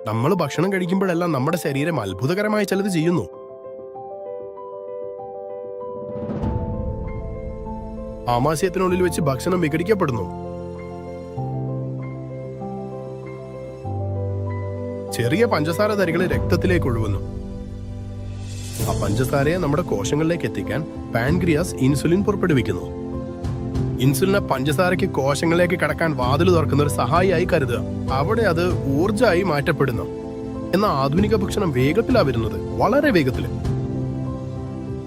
നമ്മൾ ഭക്ഷണം കഴിക്കുമ്പോഴെല്ലാം നമ്മുടെ ശരീരം അത്ഭുതകരമായ ചിലത് ചെയ്യുന്നു. ആമാശയത്തിനുള്ളിൽ വെച്ച് ഭക്ഷണം വിഘടിക്കപ്പെടുന്നു. ചെറിയ പഞ്ചസാര തരികൾ രക്തത്തിലേക്ക് ഒഴുകുന്നു. ആ പഞ്ചസാരയെ നമ്മുടെ കോശങ്ങളിലേക്ക് എത്തിക്കാൻ പാൻക്രിയാസ് ഇൻസുലിൻ പുറപ്പെടുവിക്കുന്നു. ഇൻസുലിനെ പഞ്ചസാരയ്ക്ക് കോശങ്ങളിലേക്ക് കടക്കാൻ വാതിൽ തുറക്കുന്ന ഒരു സഹായിയായി കരുതുക. അവിടെ അത് ഊർജ്ജമായി മാറ്റപ്പെടുന്നു. എന്നാൽ ആധുനിക ഭക്ഷണം വേഗത്തിലാ വരുന്നത്, വളരെ വേഗത്തിൽ.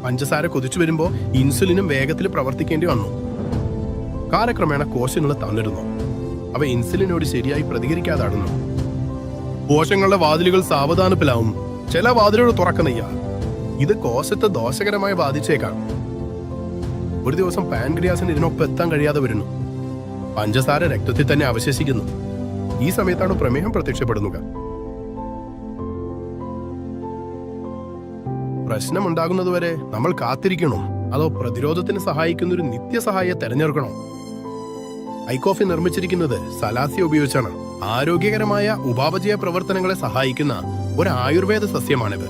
പഞ്ചസാര കൊതിച്ചു വരുമ്പോൾ ഇൻസുലിനും വേഗത്തിൽ പ്രവർത്തിക്കേണ്ടി വന്നു. കാലക്രമേണ കോശങ്ങൾ തളരുന്നു. അവ ഇൻസുലിനോട് ശരിയായി പ്രതികരിക്കാതാടുന്നു. കോശങ്ങളുടെ വാതിലുകൾ സാവധാനത്തിലാവും. ചില വാതിലുകൾ തുറക്കുന്നില്ല. ഇത് കോശത്തെ ദോഷകരമായി ബാധിച്ചേക്കാം. ഒരു ദിവസം പാൻക്രിയാസിന് ഇതിനൊപ്പം എത്താൻ കഴിയാതെ വരുന്നു. പഞ്ചസാര രക്തത്തിൽ തന്നെ അവശേഷിക്കുന്നു. ഈ സമയത്താണ് പ്രമേഹം പ്രത്യക്ഷപ്പെടുന്നത്. പ്രശ്നമുണ്ടാകുന്നതുവരെ നമ്മൾ കാത്തിരിക്കണോ, അതോ പ്രതിരോധത്തിന് സഹായിക്കുന്ന ഒരു നിത്യസഹായിയെ തെരഞ്ഞെടുക്കണോ? ഐക്കോഫി നിർമ്മിച്ചിരിക്കുന്നത് സലാസിയ ഉപയോഗിച്ചാണ്. ആരോഗ്യകരമായ ഉപാപചയ പ്രവർത്തനങ്ങളെ സഹായിക്കുന്ന ഒരു ആയുർവേദ സസ്യമാണിത്.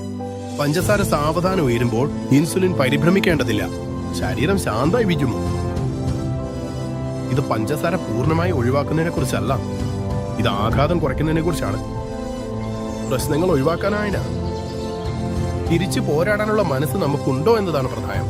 പഞ്ചസാര സാവധാനം ഉയരുമ്പോൾ ഇൻസുലിൻ പരിഭ്രമിക്കേണ്ടതില്ല. ശരീരം ശാന്തമായി വിജുമു. ഇത് പഞ്ചസാര പൂർണ്ണമായി ഒഴിവാക്കുന്നതിനെ കുറിച്ചല്ല, ഇത് ആഘാതം കുറയ്ക്കുന്നതിനെ കുറിച്ചാണ്. പ്രശ്നങ്ങൾ ഒഴിവാക്കാനായില്ല, തിരിച്ചു പോരാടാനുള്ള മനസ്സ് നമുക്കുണ്ടോ എന്നതാണ് പ്രധാനം.